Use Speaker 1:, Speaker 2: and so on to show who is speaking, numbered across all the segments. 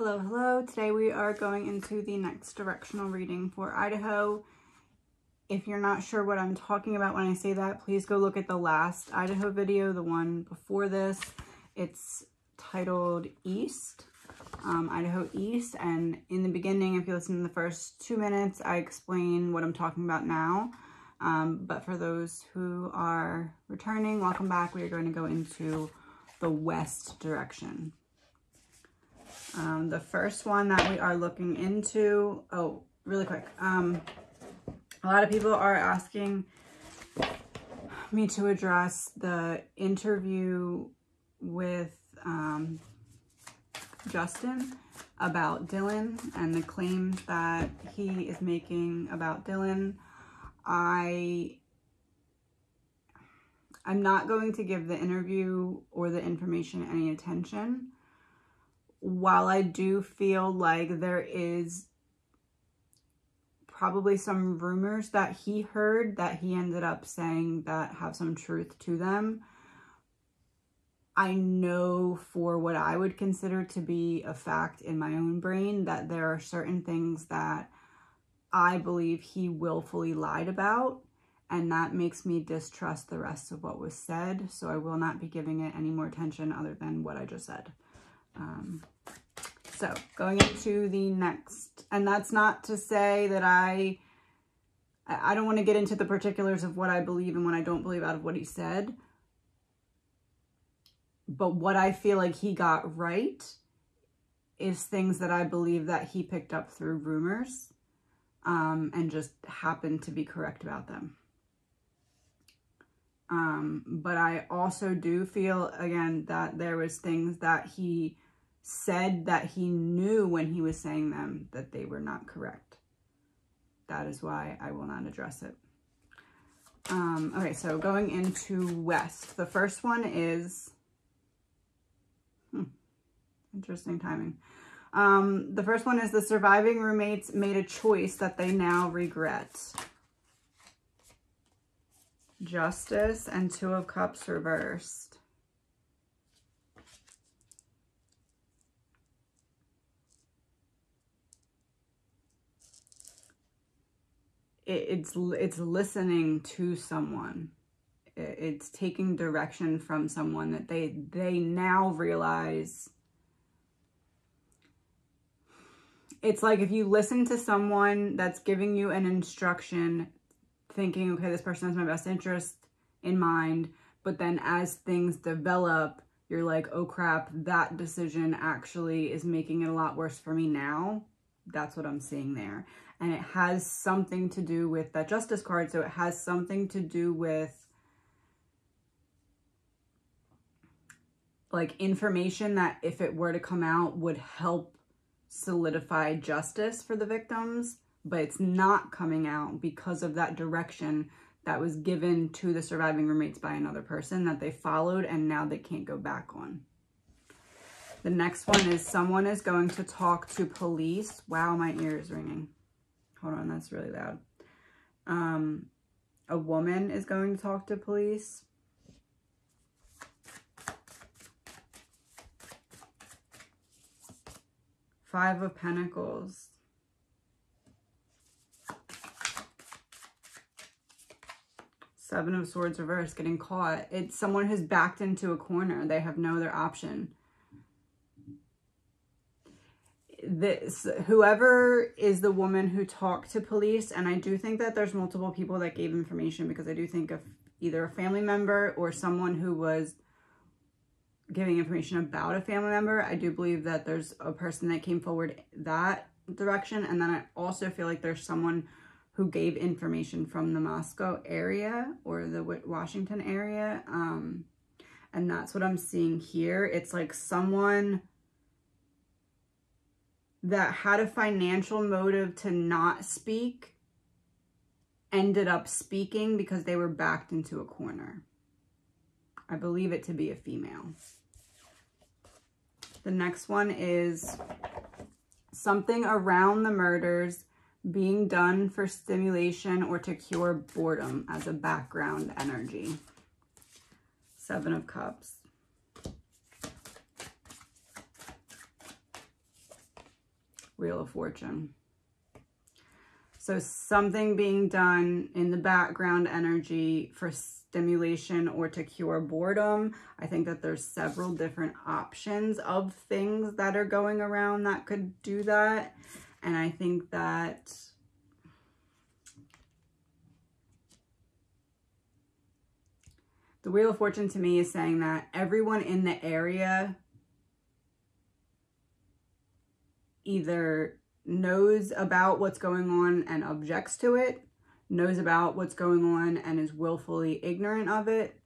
Speaker 1: Hello, hello. Today we are going into the next directional reading for Idaho. If you're not sure what I'm talking about when I say that, please go look at the last Idaho video, the one before this. It's titled East, Idaho East. And in the beginning, if you listen to the first 2 minutes, I explain what I'm talking about now. But for those who are returning, welcome back. We are going to go into the west direction. The first one that we are looking into, oh, really quick. A lot of people are asking me to address the interview with Justin about Dylan and the claims that he is making about Dylan. I'm not going to give the interview or the information any attention. While I do feel like there is probably some rumors that he heard that he ended up saying that have some truth to them, I know for what I would consider to be a fact in my own brain that there are certain things that I believe he willfully lied about, and that makes me distrust the rest of what was said. So I will not be giving it any more attention other than what I just said. So going into the next, and that's not to say that I don't want to get into the particulars of what I believe and what I don't believe out of what he said. But what I feel like he got right is things that I believe that he picked up through rumors, and just happened to be correct about them. But I also do feel, again, that there was things that he said that he knew when he was saying them that they were not correct. That is why I will not address it. Okay, so going into west. The first one is... interesting timing. The first one is the surviving roommates made a choice that they now regret. Justice and Two of Cups reversed. It's listening to someone. It's taking direction from someone that they now realize. It's like if you listen to someone that's giving you an instruction, thinking, okay, this person has my best interest in mind, but then as things develop, you're like, oh crap, that decision actually is making it a lot worse for me now. That's what I'm seeing there. And it has something to do with that Justice card. So it has something to do with like information that if it were to come out would help solidify justice for the victims, but it's not coming out because of that direction that was given to the surviving roommates by another person that they followed and now they can't go back on. The next one is someone is going to talk to police. Wow, my ear is ringing. Hold on, that's really loud. A woman is going to talk to police. Five of Pentacles. Seven of Swords reversed, getting caught. It's someone who's backed into a corner. They have no other option. Whoever is the woman who talked to police, and I do think that there's multiple people that gave information, because I do think of either a family member or someone who was giving information about a family member. I do believe that there's a person that came forward that direction. And then I also feel like there's someone who gave information from the Moscow area or the Washington area. And that's what I'm seeing here. It's like someone that had a financial motive to not speak ended up speaking because they were backed into a corner. I believe it to be a female. The next one is something around the murders being done for stimulation or to cure boredom as a background energy. Seven of Cups. Wheel of Fortune. So something being done in the background energy for stimulation or to cure boredom. I think that there's several different options of things that are going around that could do that. And I think that the Wheel of Fortune to me is saying that everyone in the area either knows about what's going on and objects to it, knows about what's going on and is willfully ignorant of it.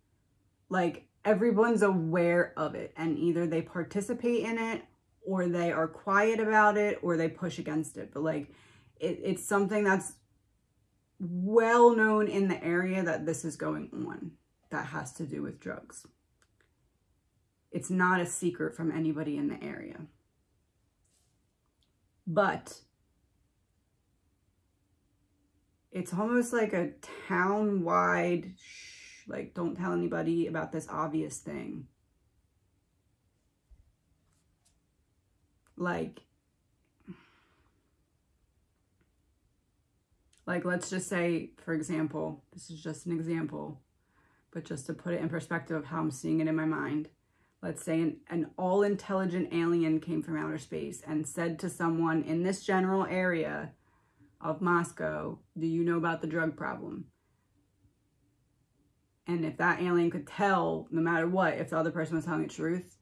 Speaker 1: Like, everyone's aware of it, and either they participate in it, or they are quiet about it, or they push against it. But like, it's something that's well known in the area that this is going on that has to do with drugs. It's not a secret from anybody in the area. But it's almost like a town-wide, like, don't tell anybody about this obvious thing. Like, let's just say, for example, this is just an example, but just to put it in perspective of how I'm seeing it in my mind. Let's say an all-intelligent alien came from outer space and said to someone in this general area of Moscow, do you know about the drug problem? And if that alien could tell, no matter what, if the other person was telling the truth,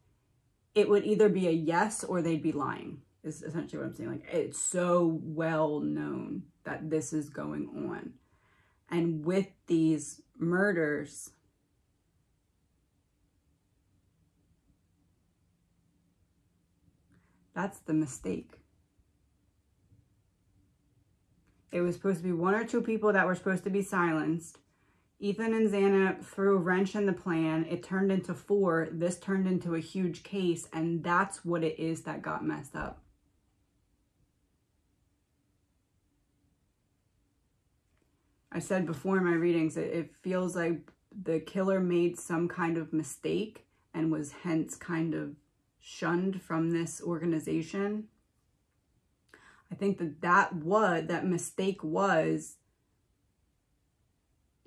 Speaker 1: it would either be a yes or they'd be lying, is essentially what I'm saying. Like, it's so well known that this is going on. And with these murders, that's the mistake. It was supposed to be 1 or 2 people that were supposed to be silenced. Ethan and Xana threw a wrench in the plan. It turned into 4. This turned into a huge case, and that's what it is that got messed up. I said before in my readings, it feels like the killer made some kind of mistake and was hence kind of shunned from this organization. I think that mistake was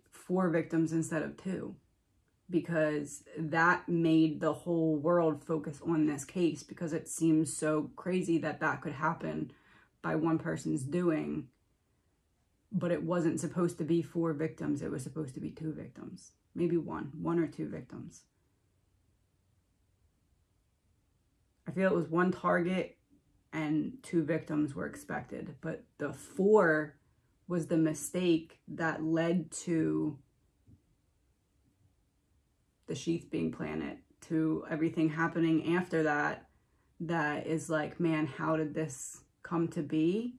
Speaker 1: 4 victims instead of 2, because that made the whole world focus on this case, because it seems so crazy that that could happen by one person's doing. But it wasn't supposed to be 4 victims. It was supposed to be 2 victims, maybe 1 or 2 victims. I feel it was 1 target and 2 victims were expected, but the 4 was the mistake that led to the sheath being planted, to everything happening after that, that is like, man, how did this come to be?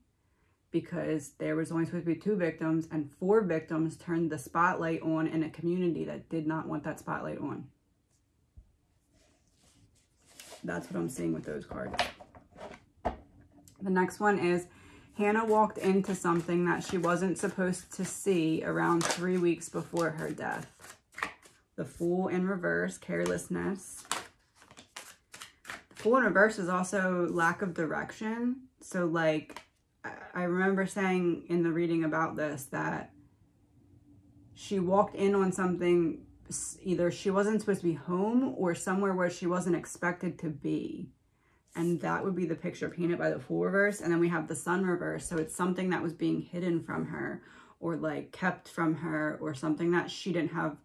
Speaker 1: Because there was only supposed to be 2 victims, and 4 victims turned the spotlight on in a community that did not want that spotlight on. That's what I'm seeing with those cards. The next one is Hannah walked into something that she wasn't supposed to see around 3 weeks before her death. The Fool in reverse, carelessness. The Fool in reverse is also lack of direction. So like, I remember saying in the reading about this that she walked in on something, either she wasn't supposed to be home or somewhere where she wasn't expected to be. And that would be the picture painted by the Fool reverse. And then we have the Sun reverse. So it's something that was being hidden from her, or like kept from her, or something that she didn't have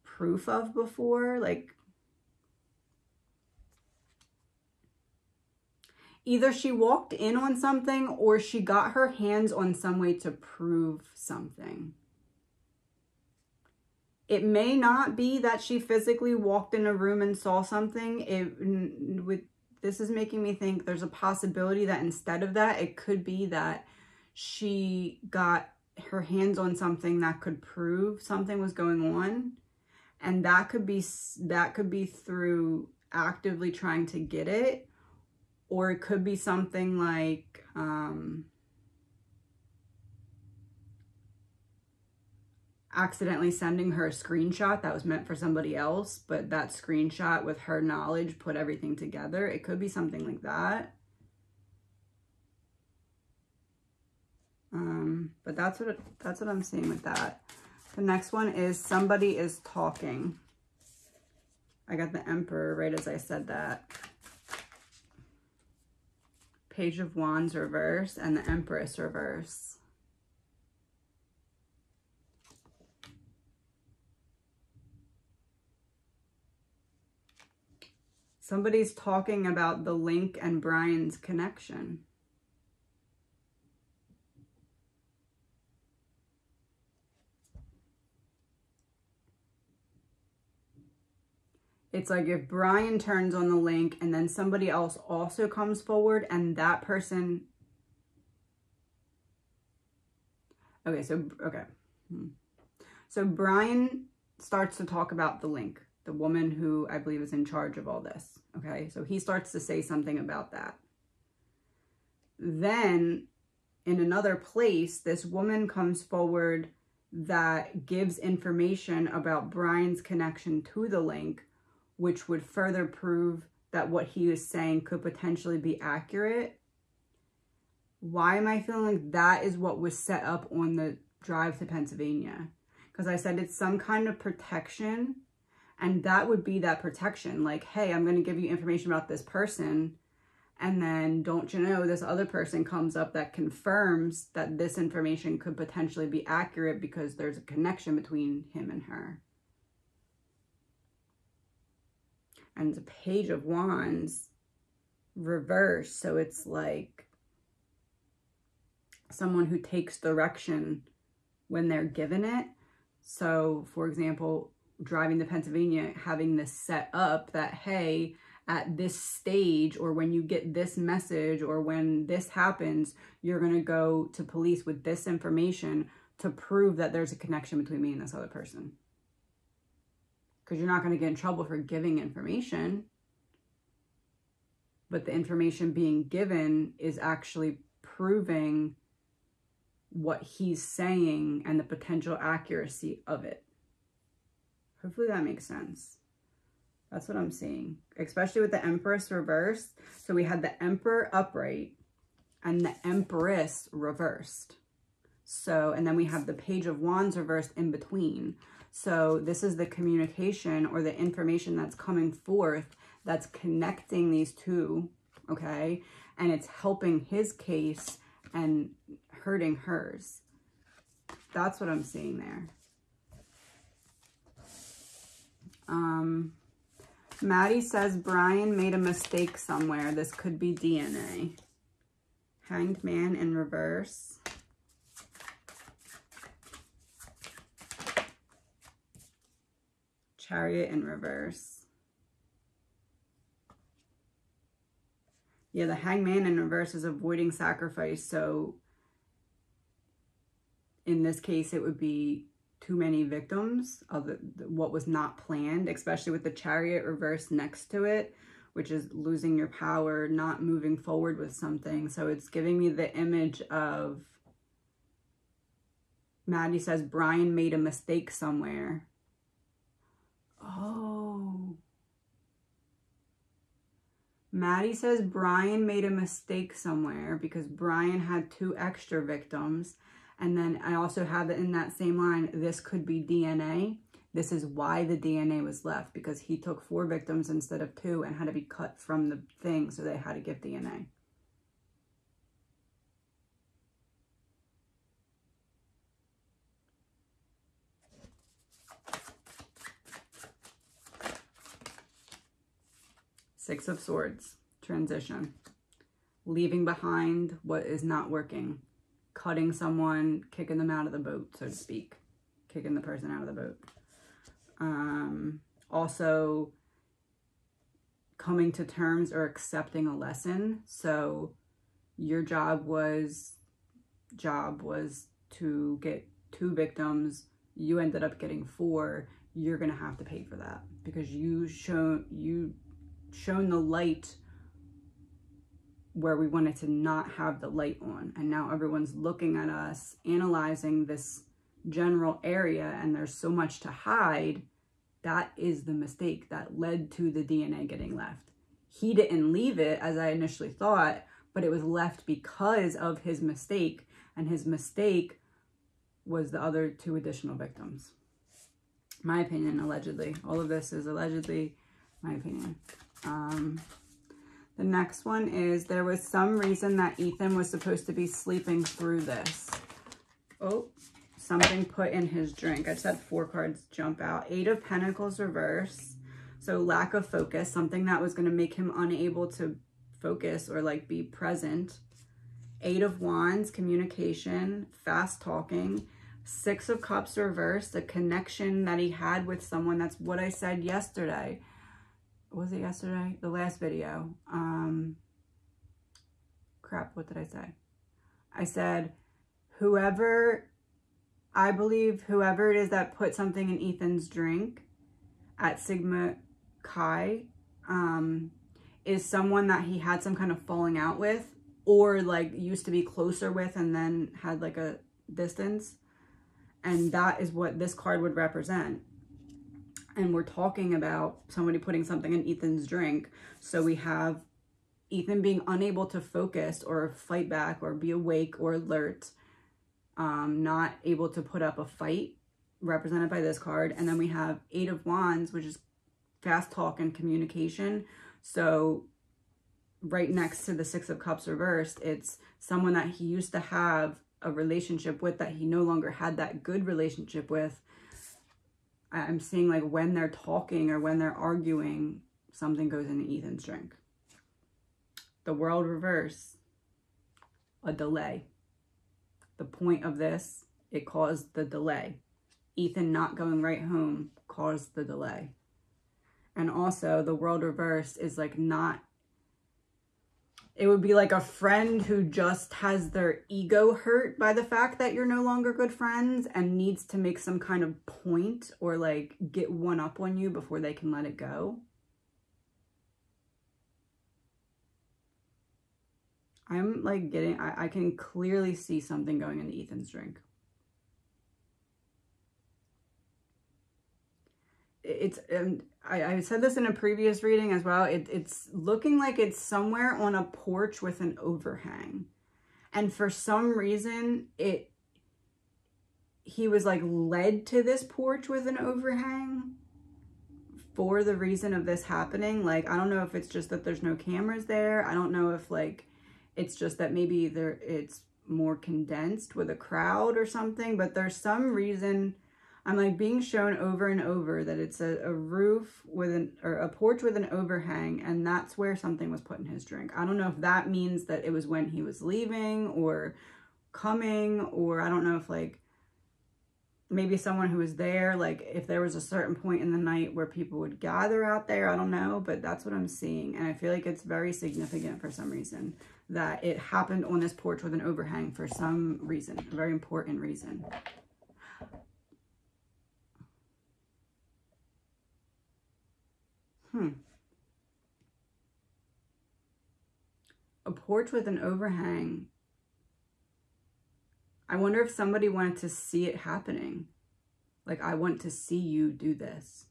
Speaker 1: proof of before. Like, either she walked in on something or she got her hands on some way to prove something. It may not be that she physically walked in a room and saw something. This is making me think there's a possibility that instead of that, it could be that she got her hands on something that could prove something was going on. And that could be through actively trying to get it. Or it could be something like, accidentally sending her a screenshot that was meant for somebody else, but that screenshot with her knowledge put everything together. It could be something like that. But that's what I'm seeing with that. The next one is somebody is talking. I got the Emperor right as I said that. Page of Wands reverse and the Empress reverse. Somebody's talking about the Link and Brian's connection. It's like if Brian turns on the link and then somebody else also comes forward and that person... Okay, so Brian starts to talk about the link, the woman who I believe is in charge of all this. Okay, so he starts to say something about that. Then in another place, this woman comes forward that gives information about Brian's connection to the link, which would further prove that what he was saying could potentially be accurate. Why am I feeling like that is what was set up on the drive to Pennsylvania? Because I said it's some kind of protection, and that would be that protection. Like, hey, I'm going to give you information about this person, and then don't you know, this other person comes up that confirms that this information could potentially be accurate because there's a connection between him and her. And the Page of Wands reverse, so it's like someone who takes direction when they're given it. So, for example, driving to Pennsylvania, having this set up that, hey, at this stage, or when you get this message, or when this happens, you're going to go to police with this information to prove that there's a connection between me and this other person. Because you're not going to get in trouble for giving information. But the information being given is actually proving what he's saying and the potential accuracy of it. Hopefully that makes sense. That's what I'm seeing. Especially with the Empress reversed. So we had the Emperor upright and the Empress reversed. So, and then we have the Page of Wands reversed in between. So this is the communication or the information that's coming forth that's connecting these two, okay? And it's helping his case and hurting hers. That's what I'm seeing there. Maddie says Brian made a mistake somewhere. This could be DNA. Hanged Man in reverse. Chariot in reverse. Yeah, the Hanged Man in reverse is avoiding sacrifice. So in this case, it would be too many victims of what was not planned, especially with the Chariot reversed next to it, which is losing your power, not moving forward with something. So it's giving me the image of, Maddie says Brian made a mistake somewhere. Oh. Maddie says Brian made a mistake somewhere because Brian had 2 extra victims. And then I also have it in that same line, this could be DNA. This is why the DNA was left, because he took 4 victims instead of 2 and had to be cut from the thing, so they had to give DNA. Six of Swords, transition. Leaving behind what is not working. Cutting someone, kicking them out of the boat, so to speak. Kicking the person out of the boat. Also, coming to terms or accepting a lesson. So your job was to get 2 victims. You ended up getting 4. You're going to have to pay for that because you shown the light where we wanted to not have the light on. And now everyone's looking at us, analyzing this general area, and there's so much to hide. That is the mistake that led to the DNA getting left. He didn't leave it as I initially thought, but it was left because of his mistake. And his mistake was the other 2 additional victims. My opinion, allegedly. All of this is allegedly my opinion. The next one is, there was some reason that Ethan was supposed to be sleeping through this. Oh, something put in his drink. I just had 4 cards jump out. 8 of Pentacles reverse. So lack of focus, something that was going to make him unable to focus or like be present. 8 of Wands, communication, fast talking. 6 of Cups reversed, a connection that he had with someone. That's what I said yesterday. Was it yesterday? The last video. Crap, what did I say? I said, I believe whoever it is that put something in Ethan's drink at Sigma Chi is someone that he had some kind of falling out with, or like used to be closer with and then had like a distance. And that is what this card would represent. And we're talking about somebody putting something in Ethan's drink. So we have Ethan being unable to focus or fight back or be awake or alert, not able to put up a fight, represented by this card. And then we have 8 of Wands, which is fast talk and communication. So right next to the 6 of Cups reversed, it's someone that he used to have a relationship with that he no longer had that good relationship with. I'm seeing like when they're talking or when they're arguing, something goes into Ethan's drink. The World reverse, a delay. The point of this, it caused the delay. Ethan not going right home caused the delay. And also the World reverse is like not, it would be like a friend who just has their ego hurt by the fact that you're no longer good friends and needs to make some kind of point or like get one up on you before they can let it go. I'm like getting, I can clearly see something going into Ethan's drink. It's, and I said this in a previous reading as well. It's looking like it's somewhere on a porch with an overhang. And for some reason, he was like led to this porch with an overhang for the reason of this happening. Like, I don't know if it's just that there's no cameras there. I don't know if like, it's just that maybe it's more condensed with a crowd or something, but there's some reason I'm like being shown over and over that it's a roof with or a porch with an overhang, and that's where something was put in his drink. I don't know if that means that it was when he was leaving or coming, or I don't know if like maybe someone who was there, like if there was a certain point in the night where people would gather out there, I don't know, but that's what I'm seeing. And I feel like it's very significant for some reason that it happened on this porch with an overhang for some reason, a very important reason. A porch with an overhang. I wonder if somebody wanted to see it happening. Like, I want to see you do this.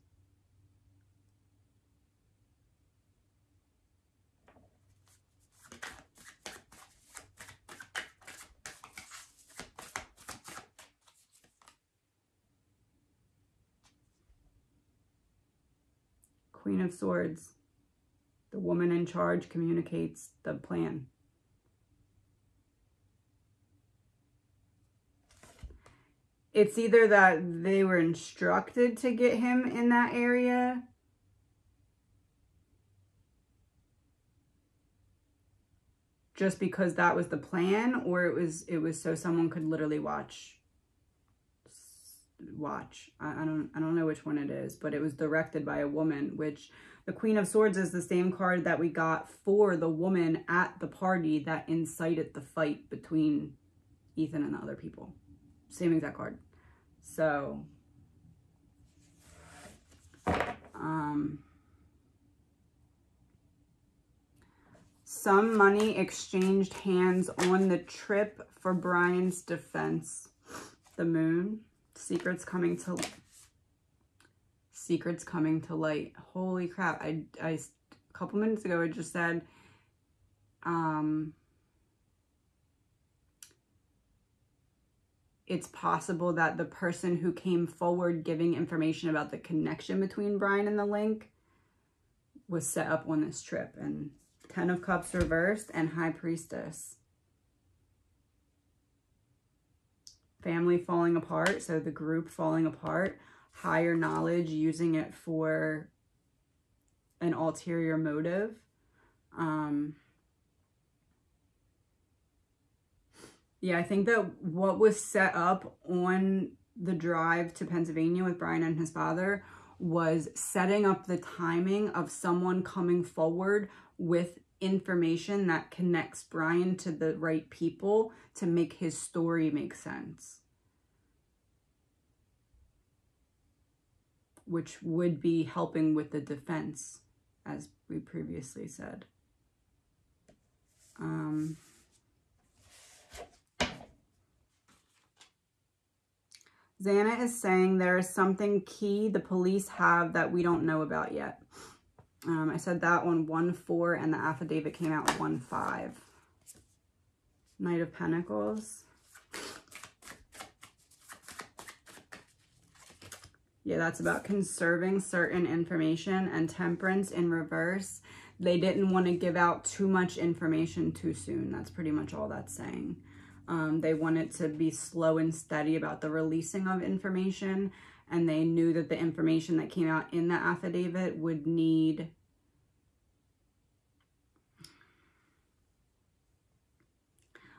Speaker 1: Queen of Swords. The woman in charge communicates the plan. It's either that they were instructed to get him in that area, just because that was the plan, or it was so someone could literally watch. I don't know which one it is, but it was directed by a woman, which the Queen of Swords is the same card that we got for the woman at the party that incited the fight between Ethan and the other people. Same exact card. So, some money exchanged hands on the trip for Brian's defense. The Moon. Secrets coming to light. Holy crap. I a couple minutes ago, I just said, it's possible that the person who came forward giving information about the connection between Brian and the link was set up on this trip. And 10 of Cups reversed and High Priestess. Family falling apart, so the group falling apart. Higher knowledge, using it for an ulterior motive. Yeah, I think that what was set up on the drive to Pennsylvania with Brian and his father was setting up the timing of someone coming forward with information that connects Brian to the right people to make his story make sense. Which would be helping with the defense, as we previously said. Xana is saying there is something key the police have that we don't know about yet. I said that on 1-4 and the affidavit came out 1-5. Knight of Pentacles. Yeah, that's about conserving certain information, and Temperance in reverse. They didn't want to give out too much information too soon. That's pretty much all that's saying. They wanted to be slow and steady about the releasing of information, and they knew that the information that came out in the affidavit would need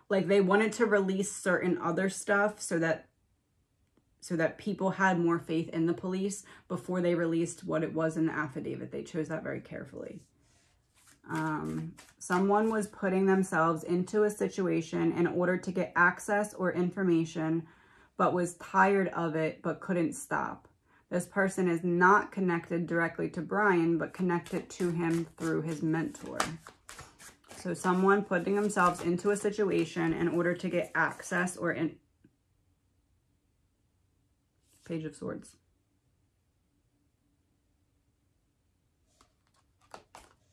Speaker 1: they wanted to release certain other stuff so that people had more faith in the police before they released what it was in the affidavit. They chose that very carefully. Someone was putting themselves into a situation in order to get access or information, but was tired of it, but couldn't stop. This person is not connected directly to Brian, but connected to him through his mentor. So someone putting themselves into a situation in order to get access or Page of Swords.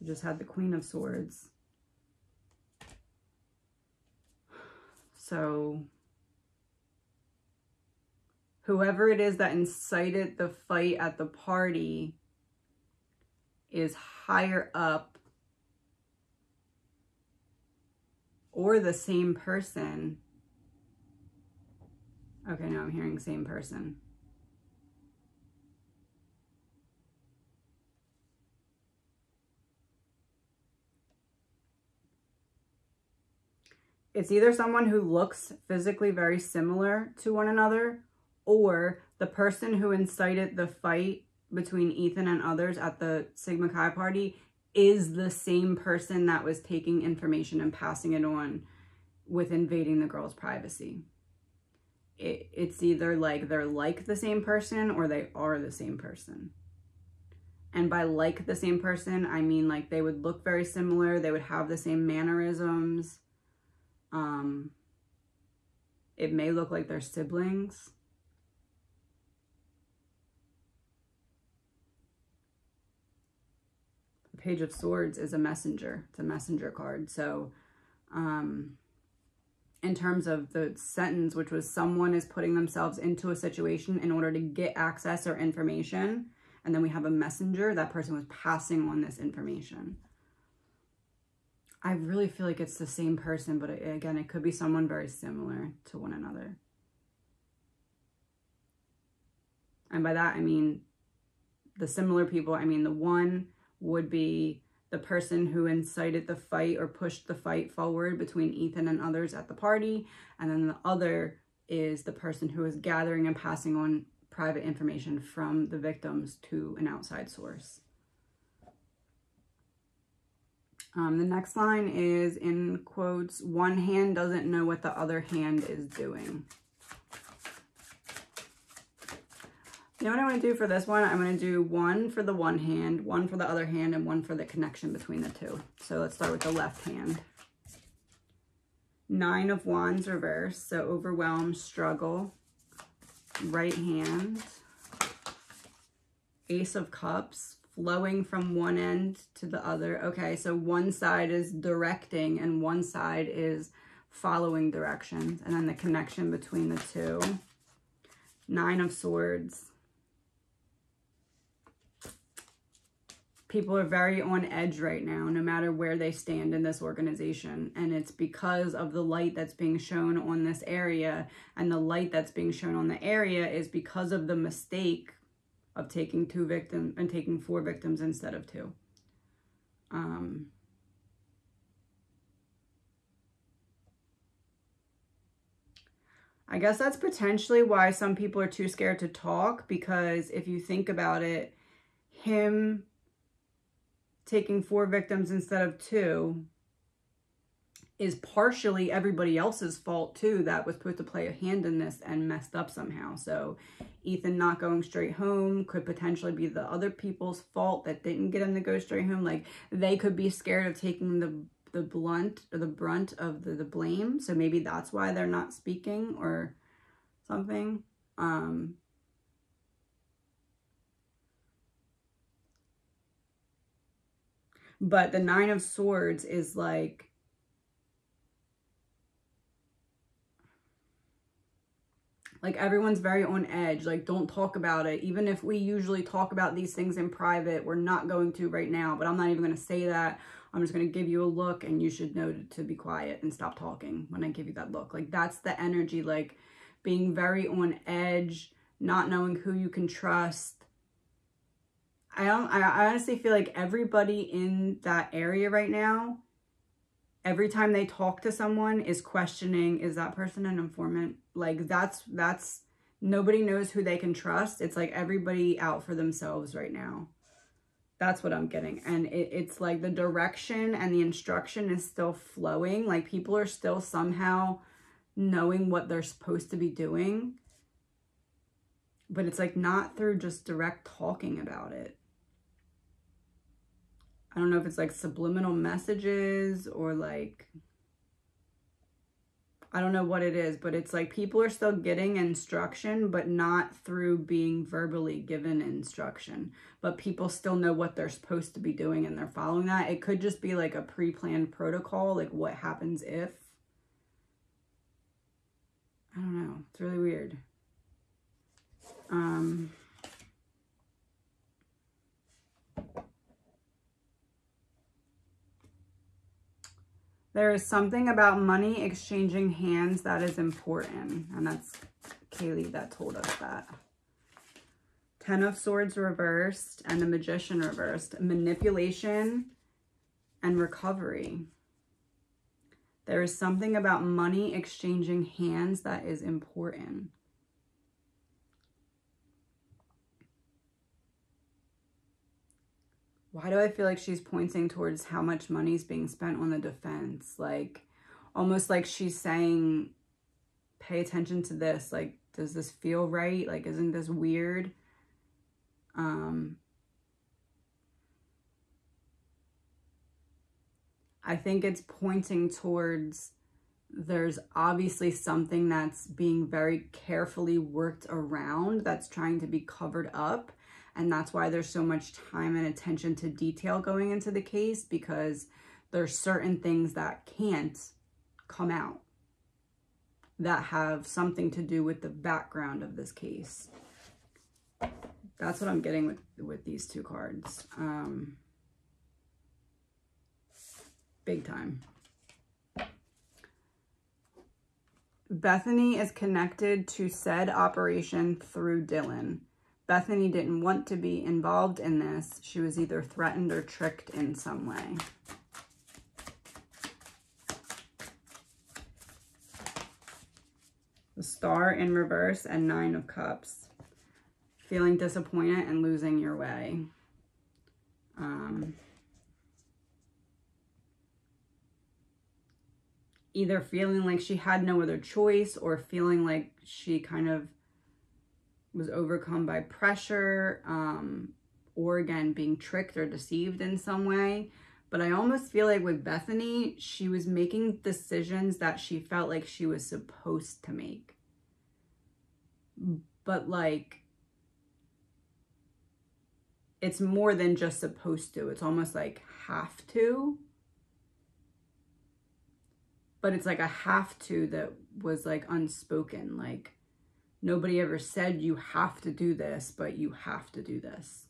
Speaker 1: We just had the Queen of Swords. So whoever it is that incited the fight at the party is higher up or the same person. Okay, now I'm hearing same person. It's either someone who looks physically very similar to one another, or the person who incited the fight between Ethan and others at the Sigma Chi party is the same person that was taking information and passing it on with invading the girl's privacy. It's either they're like the same person or they are the same person. And by like the same person, I mean they would look very similar. They would have the same mannerisms. It may look like they're siblings. The Page of Swords is a messenger. It's a messenger card. So, in terms of the sentence, which was someone is putting themselves into a situation in order to get access or information, and then we have a messenger, that person was passing on this information. I really feel like it's the same person, but again, it could be someone very similar to one another. And by that, I mean the similar people. I mean, the one would be the person who incited the fight or pushed the fight forward between Ethan and others at the party. And then the other is the person who is gathering and passing on private information from the victims to an outside source. The next line is in quotes, one hand doesn't know what the other hand is doing. You know what I'm going to do for this one? I'm going to do one for the one hand, one for the other hand, and one for the connection between the two. So let's start with the left hand. 9 of Wands reverse, so overwhelm, struggle. Right hand. Ace of Cups, flowing from one end to the other. Okay, so one side is directing and one side is following directions. And then the connection between the two. 9 of Swords. People are very on edge right now, no matter where they stand in this organization. And it's because of the light that's being shown on this area. And the light that's being shown on the area is because of the mistake of taking 2 victims and taking 4 victims instead of 2. I guess that's potentially why some people are too scared to talk, because if you think about it, him taking 4 victims instead of 2 is partially everybody else's fault too that was supposed to play a hand in this and messed up somehow. So Ethan not going straight home could potentially be the other people's fault that didn't get him to go straight home. Like, they could be scared of taking the brunt of the blame. So maybe that's why they're not speaking or something. But the 9 of Swords is like everyone's very on edge. Like, don't talk about it. Even if we usually talk about these things in private, we're not going to right now. But I'm not even going to say that. I'm just going to give you a look, and you should know to be quiet and stop talking when I give you that look. Like, that's the energy, like being very on edge, not knowing who you can trust. I honestly feel like everybody in that area right now, every time they talk to someone, is questioning, is that person an informant? Like, that's nobody knows who they can trust. It's like everybody out for themselves right now. That's what I'm getting. And it's like the direction and the instruction is still flowing. Like, people are still somehow knowing what they're supposed to be doing. But it's like not through just direct talking about it. I don't know if it's like subliminal messages or like, I don't know what it is, but it's like people are still getting instruction, but not through being verbally given instruction. But people still know what they're supposed to be doing and they're following that. It could just be like a pre-planned protocol, like what happens if. I don't know. It's really weird. There is something about money exchanging hands that is important. And that's Kaylee that told us that. 10 of Swords reversed and the Magician reversed. Manipulation and recovery. There is something about money exchanging hands that is important. Why do I feel like she's pointing towards how much money is being spent on the defense? Like, almost like she's saying, pay attention to this. Like, does this feel right? Like, isn't this weird? I think it's pointing towards there's obviously something that's being very carefully worked around that's trying to be covered up. And that's why there's so much time and attention to detail going into the case, because there's certain things that can't come out that have something to do with the background of this case. That's what I'm getting with these two cards. Big time. Bethany is connected to said operation through Dylan. Bethany didn't want to be involved in this. She was either threatened or tricked in some way. The Star in reverse and 9 of Cups. Feeling disappointed and losing your way. Either feeling like she had no other choice or feeling like she kind of was overcome by pressure, or again, being tricked or deceived in some way. But I almost feel like with Bethany, she was making decisions that she felt like she was supposed to make. But like, it's more than just supposed to. It's almost like have to. but it's like a have to that was like unspoken. Like nobody ever said you have to do this, but you have to do this.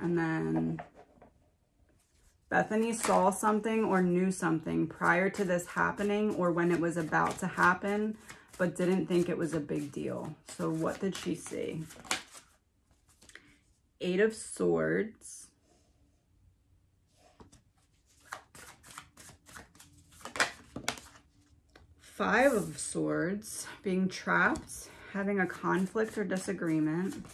Speaker 1: And then Bethany saw something or knew something prior to this happening or when it was about to happen, but didn't think it was a big deal. So what did she see? 8 of Swords. 5 of Swords, being trapped, having a conflict or disagreement.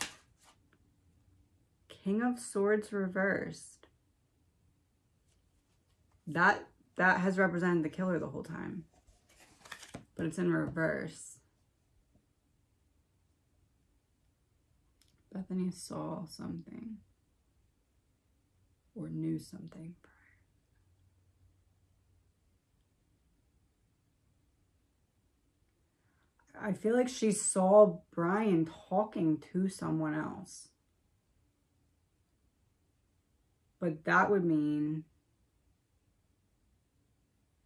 Speaker 1: King of Swords reversed. That has represented the killer the whole time, but it's in reverse. Bethany saw something or knew something. I feel like she saw Brian talking to someone else. But that would mean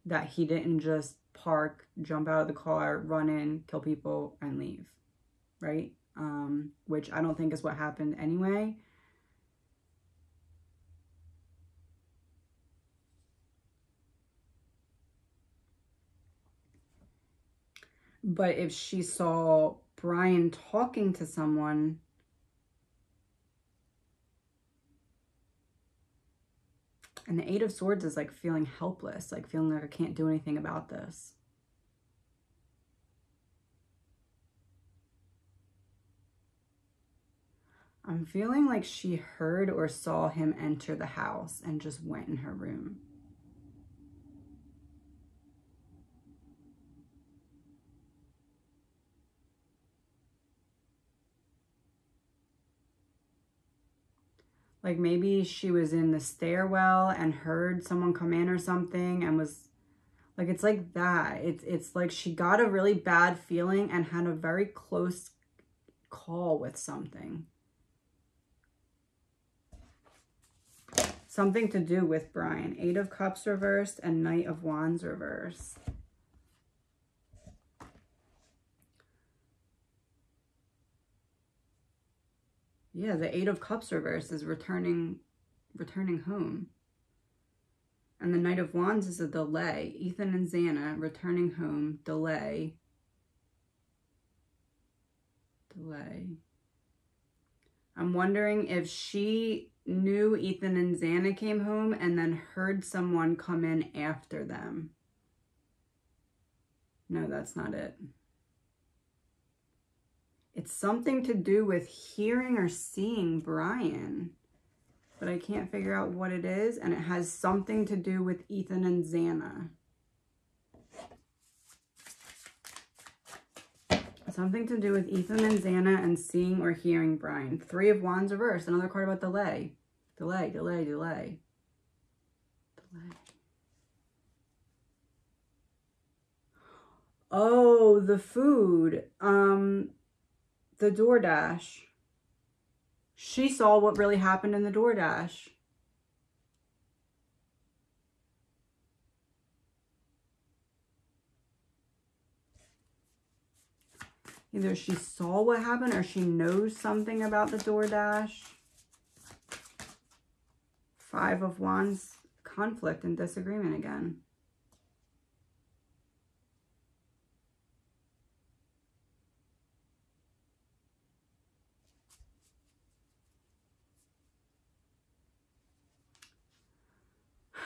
Speaker 1: that he didn't just park, jump out of the car, run in, kill people, and leave, right? Which I don't think is what happened anyway. But if she saw Brian talking to someone, and the 8 of Swords is like feeling helpless, like feeling like I can't do anything about this. I'm feeling like she heard or saw him enter the house and just went in her room. Like maybe she was in the stairwell and heard someone come in or something and was like, it's like that. It's like she got a really bad feeling and had a very close call with something. Something to do with Brian. 8 of Cups reversed and Knight of Wands reversed. Yeah, the 8 of Cups reversed is returning home. And the Knight of Wands is a delay. Ethan and Xana returning home, delay. I'm wondering if she knew Ethan and Xana came home and then heard someone come in after them. No, that's not it. It's something to do with hearing or seeing Brian, but I can't figure out what it is, and it has something to do with Ethan and Xana. Something to do with Ethan and Xana and seeing or hearing Brian. 3 of Wands reversed, another card about delay. Delay. Oh, the food. The DoorDash. She saw what really happened in the DoorDash. Either she saw what happened or she knows something about the DoorDash. 5 of Wands, conflict and disagreement again.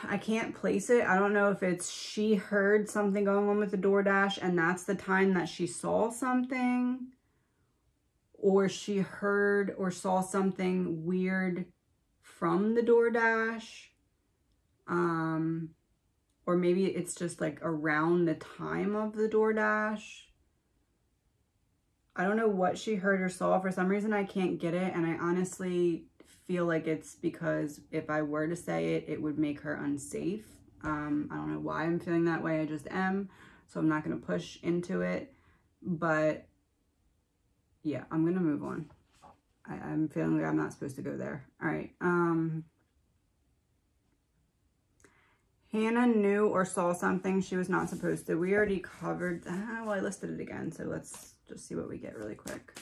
Speaker 1: I can't place it. I don't know if it's she heard something going on with the DoorDash and that's the time that she saw something, or she heard or saw something weird from the DoorDash, or maybe it's just like around the time of the DoorDash. I don't know what she heard or saw. For some reason I can't get it, and I honestly feel like it's because if I were to say it, it would make her unsafe. I don't know why I'm feeling that way. I just am. So I'm not going to push into it. But yeah, I'm going to move on. I'm feeling like I'm not supposed to go there. All right. Hannah knew or saw something she was not supposed to. We already covered that. Well, I listed it again, so let's just see what we get really quick.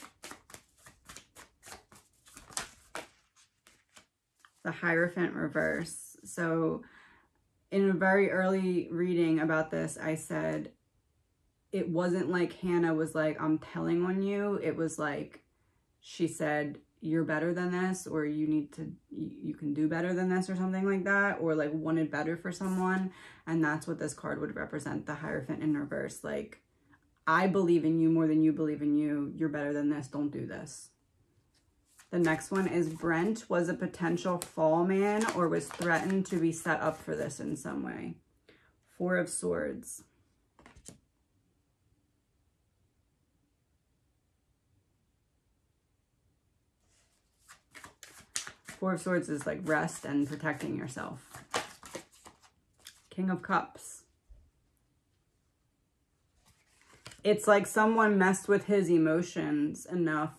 Speaker 1: The Hierophant reverse. So in a very early reading about this, I said it wasn't like Hannah was like, I'm telling on you. It was like she said, you're better than this, or you can do better than this, or something like that, or like wanted better for someone. And that's what this card would represent, the Hierophant in reverse. Like, I believe in you more than you believe in you. You're better than this. Don't do this. The next one is Brent was a potential fall man or was threatened to be set up for this in some way. Four of Swords. Four of Swords is like rest and protecting yourself. King of Cups. It's like someone messed with his emotions enough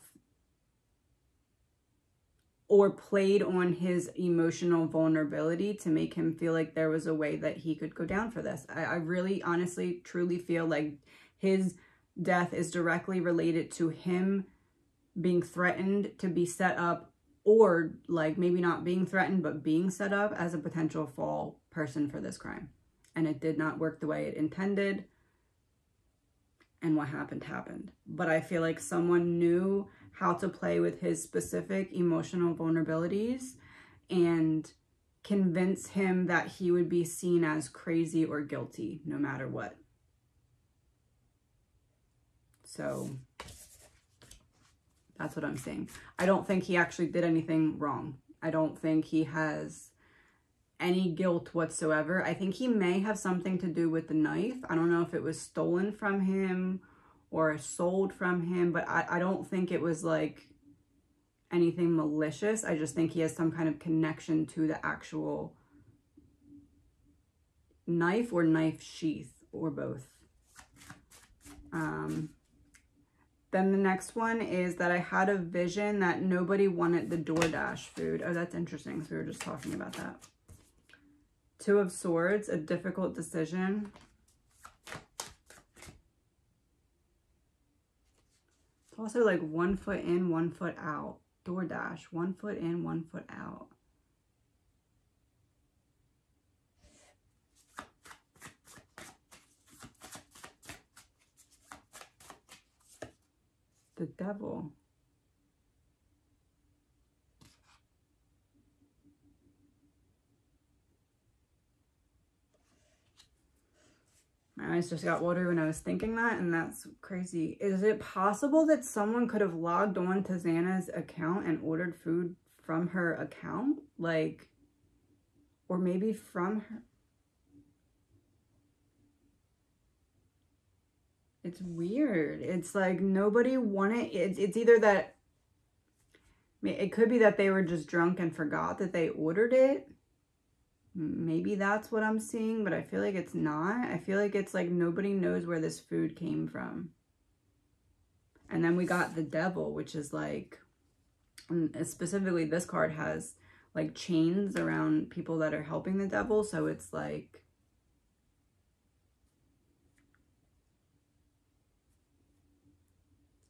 Speaker 1: or played on his emotional vulnerability to make him feel like there was a way that he could go down for this. I really, honestly, truly feel like his death is directly related to him being threatened to be set up, or like maybe not being threatened, but being set up as a potential fall person for this crime. And it did not work the way it intended. And what happened, happened. But I feel like someone knew how to play with his specific emotional vulnerabilities and convince him that he would be seen as crazy or guilty no matter what. So that's what I'm saying. I don't think he actually did anything wrong. I don't think he has any guilt whatsoever. I think he may have something to do with the knife. I don't know if it was stolen from him or sold from him, but I don't think it was like anything malicious. I just think he has some kind of connection to the actual knife or knife sheath, or both. Then the next one is that I had a vision that nobody wanted the DoorDash food. Oh, that's interesting, because we were just talking about that. Two of Swords, a difficult decision. It's also like 1 foot in, 1 foot out. DoorDash, 1 foot in, 1 foot out. The Devil. My eyes just got watery when I was thinking that, and that's crazy. Is it possible that someone could have logged on to Xana's account and ordered food from her account? Like, or maybe from her? It's weird. It's like nobody wanted, it's either that, it could be that they were just drunk and forgot that they ordered it. Maybe that's what I'm seeing, but I feel like it's not. I feel like it's like nobody knows where this food came from. And then we got the Devil, which is like, specifically this card has like chains around people that are helping the devil. So it's like,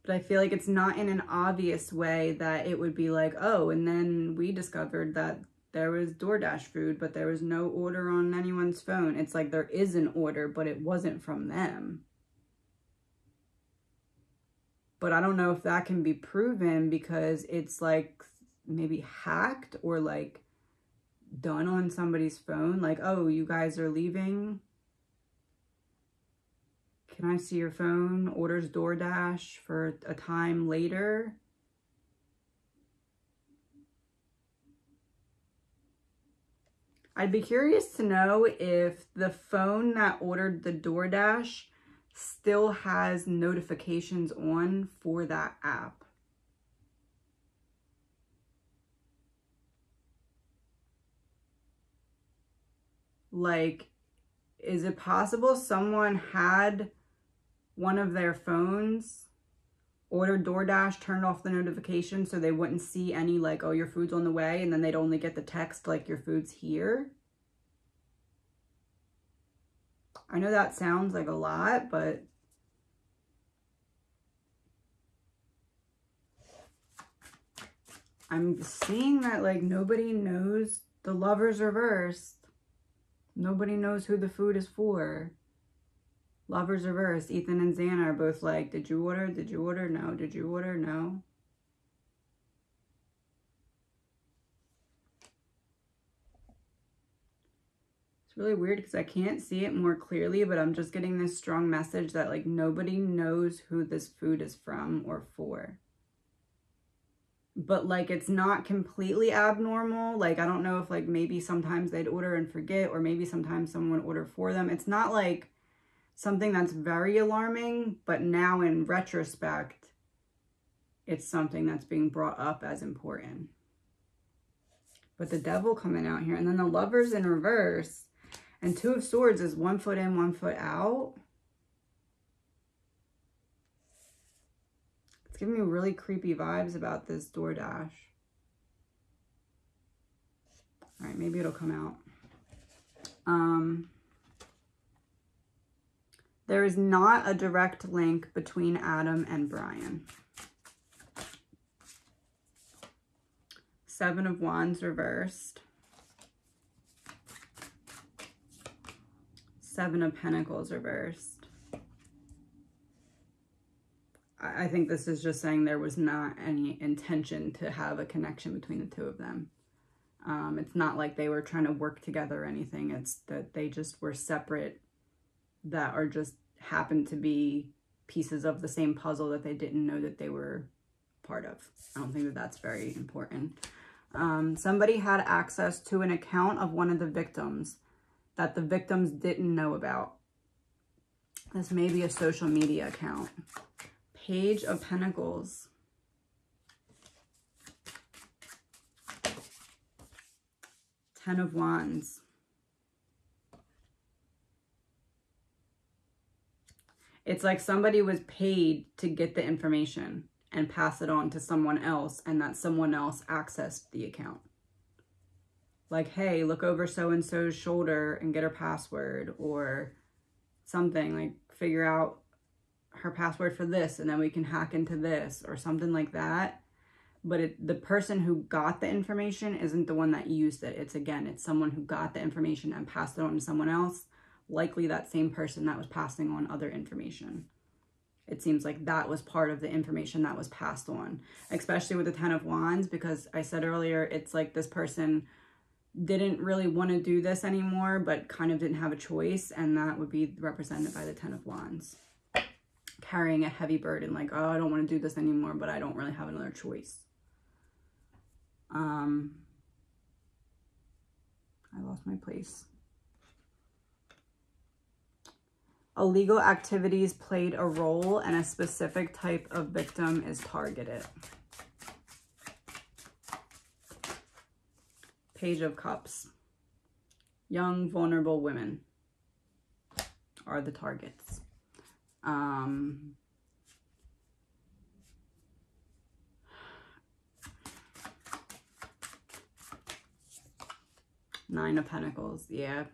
Speaker 1: but I feel like it's not in an obvious way that it would be like, oh, and then we discovered that there was DoorDash food, but there was no order on anyone's phone. It's like there is an order, but it wasn't from them. But I don't know if that can be proven because it's like maybe hacked or like done on somebody's phone. Like, oh, you guys are leaving. Can I see your phone? Orders DoorDash for a time later. I'd be curious to know if the phone that ordered the DoorDash still has notifications on for that app. Like, is it possible someone had one of their phones, ordered DoorDash, turned off the notification so they wouldn't see any like, oh, your food's on the way, and then they'd only get the text like your food's here? I know that sounds like a lot, but I'm seeing that like nobody knows. The Lovers reversed. Nobody knows who the food is for. Lovers reversed. Ethan and Xana are both like, did you order? Did you order? No. Did you order? No. It's really weird because I can't see it more clearly, but I'm just getting this strong message that like nobody knows who this food is from or for. But like it's not completely abnormal. Like I don't know if like maybe sometimes they'd order and forget, or maybe sometimes someone would order for them. It's not like something that's very alarming, but now in retrospect, it's something that's being brought up as important. But the Devil coming out here, and then the Lovers in reverse, and Two of Swords is 1 foot in, 1 foot out. It's giving me really creepy vibes about this DoorDash. All right, maybe it'll come out. There is not a direct link between Adam and Brian. 7 of Wands reversed. 7 of Pentacles reversed. I think this is just saying there was not any intention to have a connection between the two of them. It's not like they were trying to work together or anything. It's that they just were separate, that are just happened to be pieces of the same puzzle that they didn't know that they were part of. I don't think that that's very important. Somebody had access to an account of one of the victims that the victims didn't know about. This may be a social media account. Page of Pentacles. 10 of Wands. It's like somebody was paid to get the information and pass it on to someone else, and that someone else accessed the account. Like, hey, look over so-and-so's shoulder and get her password, or something, like figure out her password for this and then we can hack into this, or something like that. But the person who got the information isn't the one that used it. It's someone who got the information and passed it on to someone else, likely that same person that was passing on other information. It seems like that was part of the information that was passed on, especially with the 10 of Wands, because I said earlier, it's like this person didn't really want to do this anymore, but kind of didn't have a choice, and that would be represented by the 10 of Wands. Carrying a heavy burden, like, oh, I don't want to do this anymore, but I don't really have another choice. I lost my place. Illegal activities played a role, and a specific type of victim is targeted. Page of Cups. Young, vulnerable women are the targets. 9 of Pentacles. Yeah.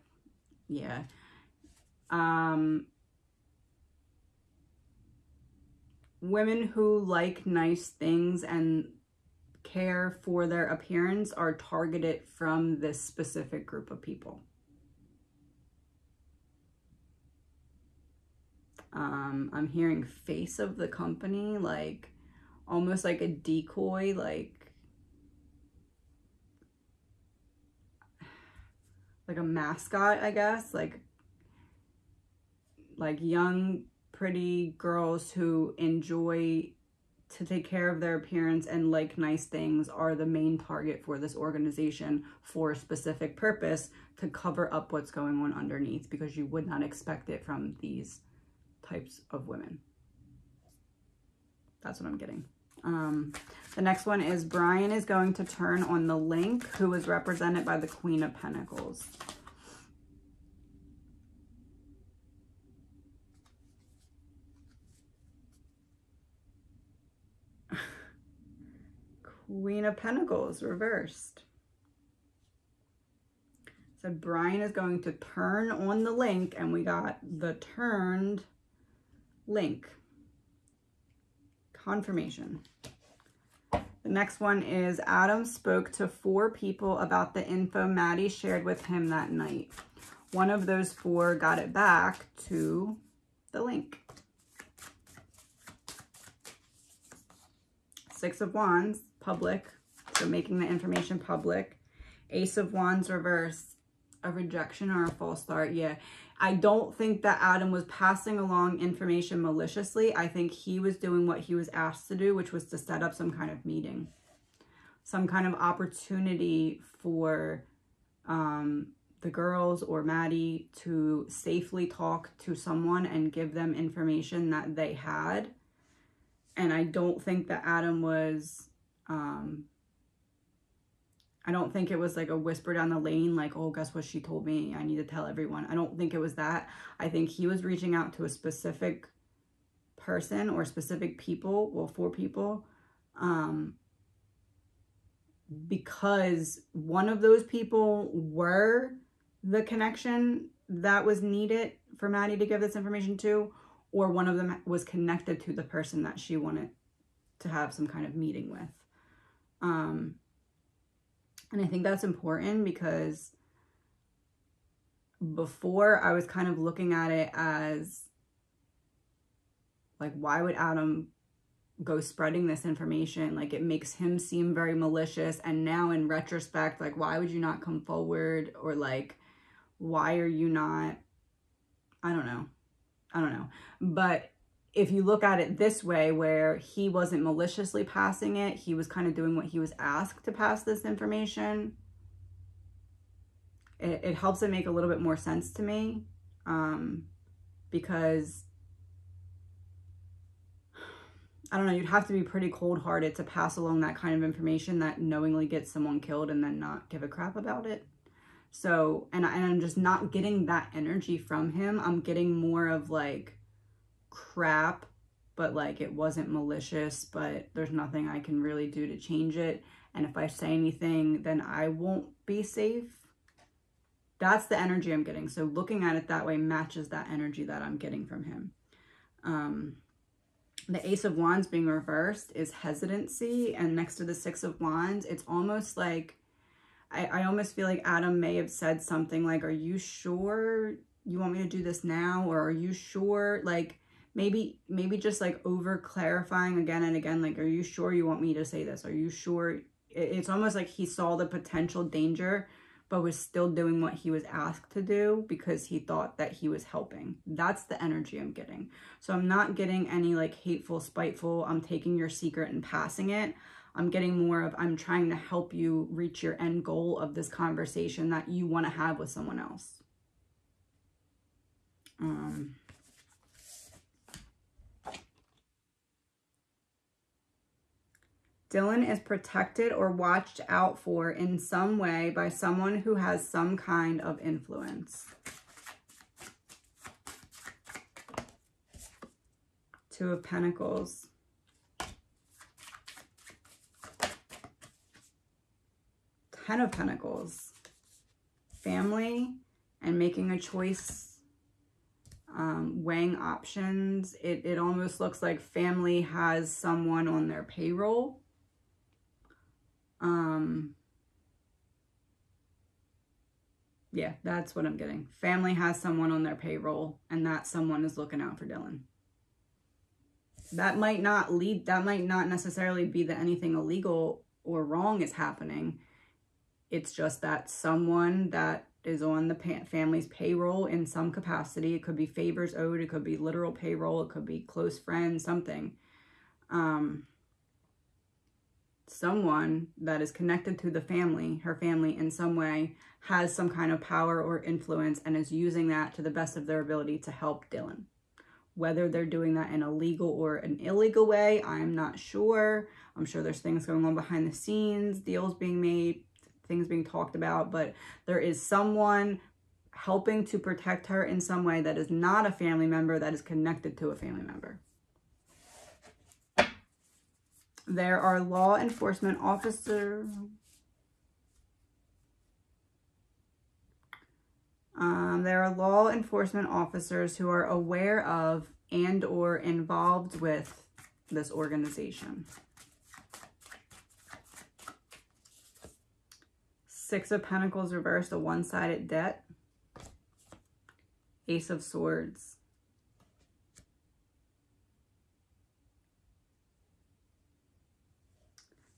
Speaker 1: Women who like nice things and care for their appearance are targeted from this specific group of people. I'm hearing face of the company, like almost like a decoy, like a mascot, I guess, like young, pretty girls who enjoy to take care of their appearance and like nice things are the main target for this organization for a specific purpose, to cover up what's going on underneath, because you would not expect it from these types of women. That's what I'm getting. The next one is Brian is going to turn on the link, who is represented by the Queen of Pentacles. Queen of Pentacles reversed. So Brian is going to turn on the link, and we got the turned link. Confirmation. The next one is Adam spoke to 4 people about the info Maddie shared with him that night. One of those 4 got it back to the link. 6 of Wands, public, so making the information public. Ace of Wands reverse, a rejection or a false start. Yeah, I don't think that Adam was passing along information maliciously. I think he was doing what he was asked to do, which was to set up some kind of meeting, some kind of opportunity for the girls or Maddie to safely talk to someone and give them information that they had. And I don't think that Adam was, I don't think it was like a whisper down the lane, like, oh, guess what she told me? I need to tell everyone. I don't think it was that. I think he was reaching out to a specific person or specific people, well, 4 people, because one of those people were the connection that was needed for Maddie to give this information to, or one of them was connected to the person that she wanted to have some kind of meeting with. And I think that's important because before I was kind of looking at it as like, why would Adam go spreading this information? Like, it makes him seem very malicious. And now in retrospect, like, why would you not come forward? Or like, why are you not, I don't know. But if you look at it this way, where he wasn't maliciously passing it, he was kind of doing what he was asked to pass this information, it helps it make a little bit more sense to me, because, I don't know, you'd have to be pretty cold-hearted to pass along that kind of information that knowingly gets someone killed and then not give a crap about it. So, and I'm just not getting that energy from him. I'm getting more of like, crap, but like, it wasn't malicious, but there's nothing I can really do to change it. And if I say anything, then I won't be safe. That's the energy I'm getting. So looking at it that way matches that energy that I'm getting from him. The Ace of Wands being reversed is hesitancy. And next to the 6 of Wands, it's almost like, I almost feel like Adam may have said something like, are you sure you want me to do this now? Or are you sure? Like, maybe just like over clarifying again and again, like, are you sure you want me to say this? Are you sure? It's almost like he saw the potential danger, but was still doing what he was asked to do because he thought that he was helping. That's the energy I'm getting. So I'm not getting any like hateful, spiteful, I'm taking your secret and passing it. I'm getting more of, I'm trying to help you reach your end goal of this conversation that you want to have with someone else. Dylan is protected or watched out for in some way by someone who has some kind of influence. 2 of Pentacles. 10 of Pentacles. Family and making a choice, weighing options. It almost looks like family has someone on their payroll. Yeah, that's what I'm getting. Family has someone on their payroll, and that someone is looking out for Dylan. That might not necessarily be that anything illegal or wrong is happening. It's just that someone that is on the family's payroll in some capacity. It could be favors owed. It could be literal payroll. It could be close friends, something. Someone that is connected to the family, her family in some way, has some kind of power or influence and is using that to the best of their ability to help Dylan. Whether they're doing that in a legal or an illegal way, I'm not sure. I'm sure there's things going on behind the scenes, deals being made, things being talked about, but there is someone helping to protect her in some way that is not a family member, that is connected to a family member. There are law enforcement officers. There are law enforcement officers who are aware of and or involved with this organization. Six of Pentacles reversed, a one-sided debt. Ace of Swords.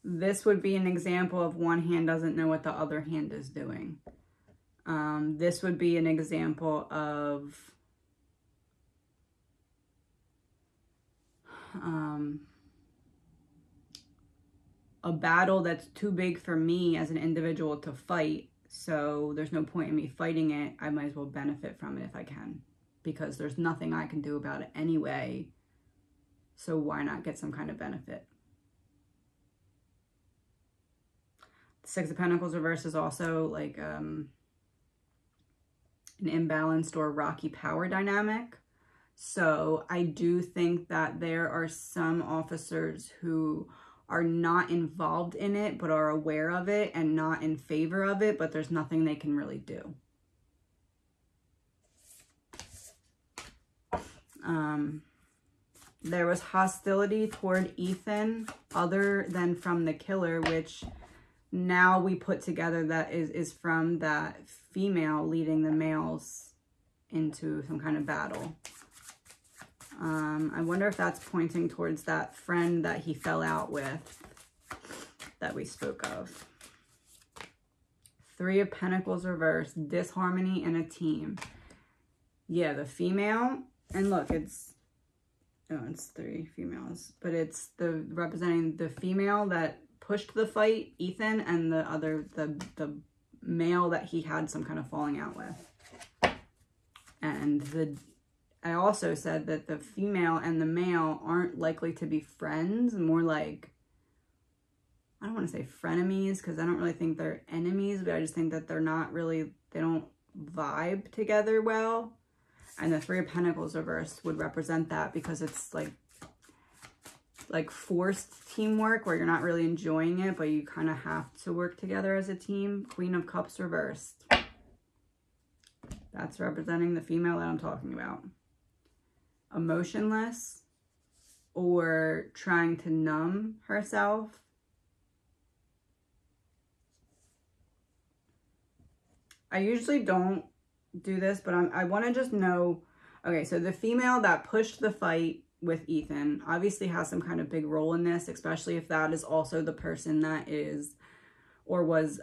Speaker 1: This would be an example of one hand doesn't know what the other hand is doing. This would be an example of a battle that's too big for me as an individual to fight. So there's no point in me fighting it. I might as well benefit from it if I can, because there's nothing I can do about it anyway. So why not get some kind of benefit? Six of Pentacles reverse is also like an imbalanced or rocky power dynamic. So I do think that there are some officers who are not involved in it, but are aware of it and not in favor of it, but there's nothing they can really do. There was hostility toward Ethan other than from the killer, which now we put together that is from that female leading the males into some kind of battle. I wonder if that's pointing towards that friend that he fell out with that we spoke of. Three of Pentacles reversed, disharmony in a team. Yeah, the female, and look, it's three females, but it's representing the female that pushed the fight, Ethan, and the male that he had some kind of falling out with. And I also said that the female and the male aren't likely to be friends, more like, I don't want to say frenemies, because I don't really think they're enemies, but I just think that they're not really, they don't vibe together well. And the Three of Pentacles reversed would represent that, because it's like forced teamwork where you're not really enjoying it, but you kind of have to work together as a team. Queen of Cups reversed. That's representing the female that I'm talking about. Emotionless or trying to numb herself. I usually don't do this, but I want to just know. Okay, so the female that pushed the fight with Ethan obviously has some kind of big role in this, especially if that is also the person that is or was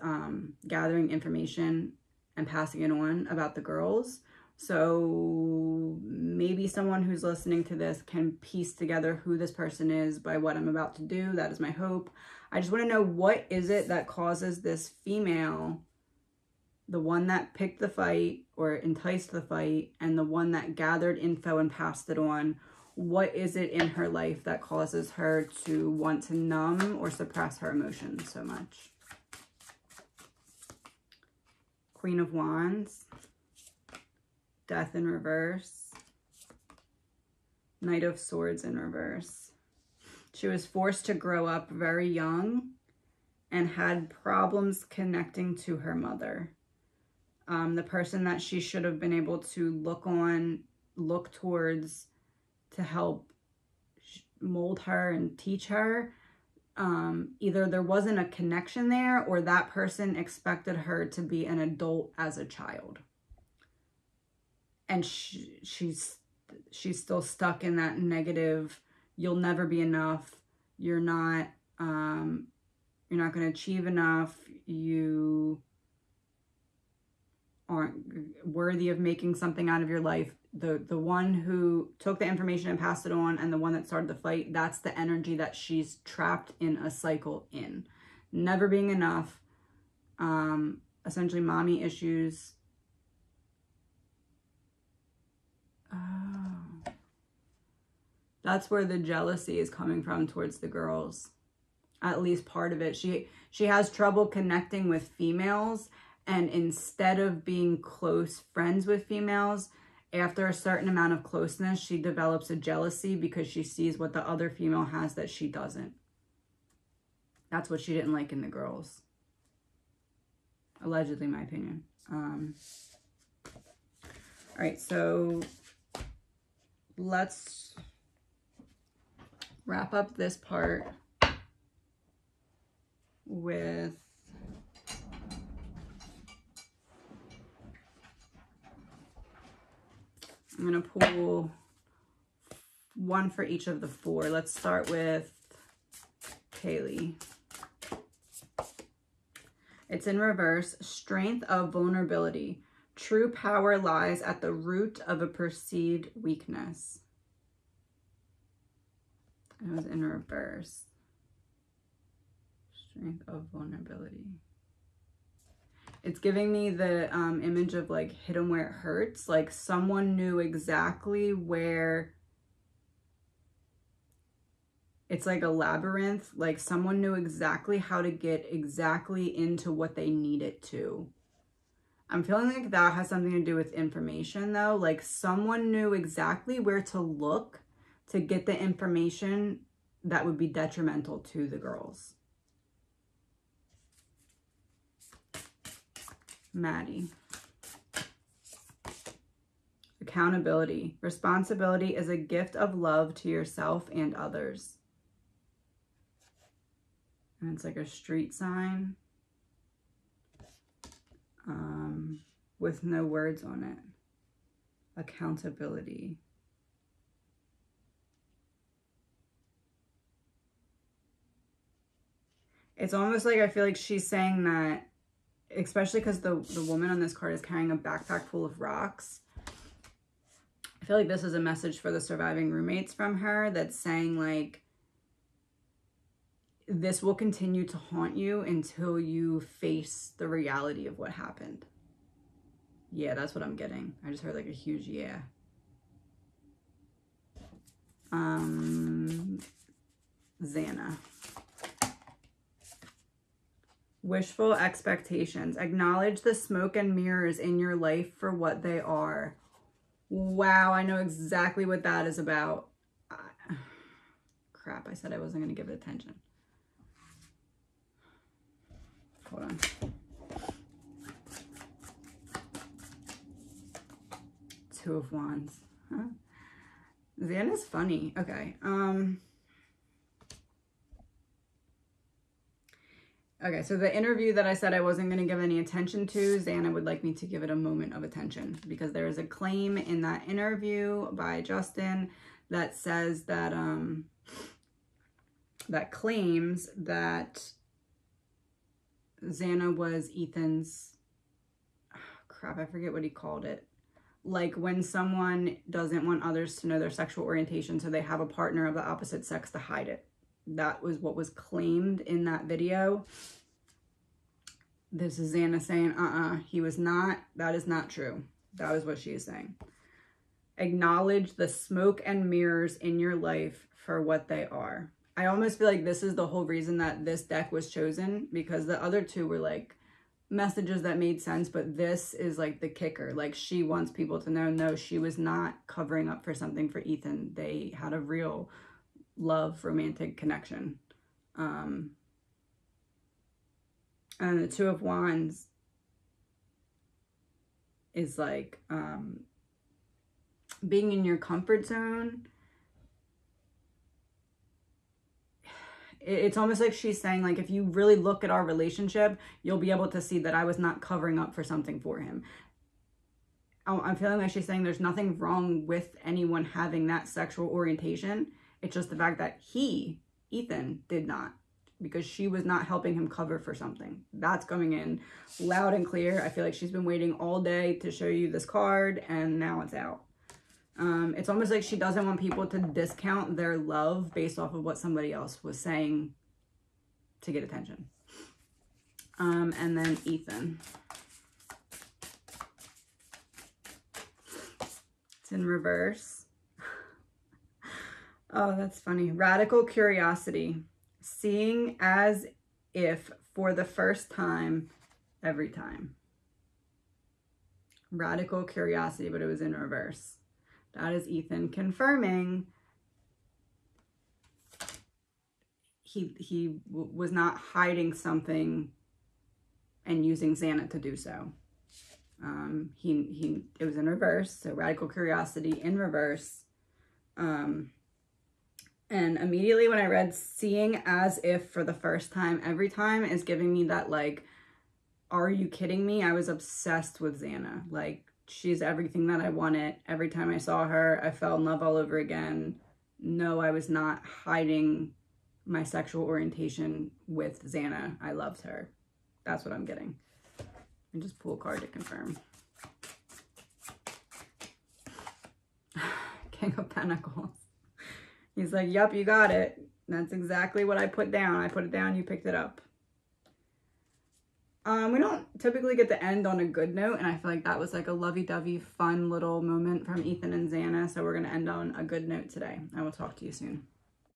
Speaker 1: gathering information and passing it on about the girls. So maybe someone who's listening to this can piece together who this person is by what I'm about to do. That is my hope. I just want to know, what is it that causes this female, the one that picked the fight or enticed the fight, and the one that gathered info and passed it on, what is it in her life that causes her to want to numb or suppress her emotions so much? Queen of Wands. Death in reverse. Knight of Swords in reverse. She was forced to grow up very young and had problems connecting to her mother. The person that she should have been able to look towards to help mold her and teach her, either there wasn't a connection there, or that person expected her to be an adult as a child. And she's still stuck in that negative, you'll never be enough, you're not going to achieve enough, you aren't worthy of making something out of your life. The one who took the information and passed it on, and the one that started the fight, that's the energy that she's trapped in a cycle in. Never being enough, essentially mommy issues. Oh. That's where the jealousy is coming from towards the girls. At least part of it. She has trouble connecting with females, and instead of being close friends with females, after a certain amount of closeness, she develops a jealousy because she sees what the other female has that she doesn't. That's what she didn't like in the girls. Allegedly, my opinion. All right, so let's wrap up this part with I'm going to pull one for each of the four. Let's start with Kaylee. It's in reverse. Strength of vulnerability. True power lies at the root of a perceived weakness. It was in reverse. Strength of vulnerability. It's giving me the image of like hit 'em where it hurts. Like someone knew exactly where. It's like a labyrinth. Like someone knew exactly how to get exactly into what they needed to. I'm feeling like that has something to do with information though. Like someone knew exactly where to look to get the information that would be detrimental to the girls. Maddie. Accountability. Responsibility is a gift of love to yourself and others. And it's like a street sign with no words on it. Accountability. It's almost like I feel like she's saying that, especially because the woman on this card is carrying a backpack full of rocks. I feel like this is a message for the surviving roommates from her that's saying like, this will continue to haunt you until you face the reality of what happened. Yeah, that's what I'm getting. I just heard like a huge yeah. Xana. Wishful expectations. Acknowledge the smoke and mirrors in your life for what they are. Wow, I know exactly what that is about. Crap, I said I wasn't going to give it attention. Hold on. Two of Wands. Huh? Xana's funny. Okay. Okay, so the interview that I said I wasn't going to give any attention to, Xana would like me to give it a moment of attention because there is a claim in that interview by Justin that says that, that claims that Xana was Ethan's, crap, I forget what he called it. Like when someone doesn't want others to know their sexual orientation, so they have a partner of the opposite sex to hide it. That was what was claimed in that video. This is Xana saying, he was not. That is not true. That is what she is saying. Acknowledge the smoke and mirrors in your life for what they are. I almost feel like this is the whole reason that this deck was chosen, because the other two were like messages that made sense, but this is like the kicker. Like she wants people to know, no, she was not covering up for something for Ethan. They had a real love, romantic connection. And the Two of Wands is like being in your comfort zone. It's almost like she's saying, like, if you really look at our relationship, you'll be able to see that I was not covering up for something for him. I'm feeling like she's saying there's nothing wrong with anyone having that sexual orientation. It's just the fact that he, Ethan, did not, because she was not helping him cover for something. That's coming in loud and clear. I feel like she's been waiting all day to show you this card, and now it's out. It's almost like she doesn't want people to discount their love based off of what somebody else was saying to get attention. And then Ethan. It's in reverse. Oh, that's funny. Radical curiosity. Seeing as if for the first time, every time. Radical curiosity, but it was in reverse. That is Ethan confirming he was not hiding something and using Xana to do so. It was in reverse, so radical curiosity in reverse. And immediately when I read seeing as if for the first time every time is giving me that, like, are you kidding me? I was obsessed with Xana. Like, she's everything that I wanted. Every time I saw her, I fell in love all over again. No, I was not hiding my sexual orientation with Xana. I loved her. That's what I'm getting. And just pull a card to confirm. King of Pentacles. He's like, yep, you got it. That's exactly what I put down. I put it down, you picked it up. We don't typically get to end on a good note, and I feel like that was like a lovey-dovey, fun little moment from Ethan and Xana, so we're going to end on a good note today. I will talk to you soon.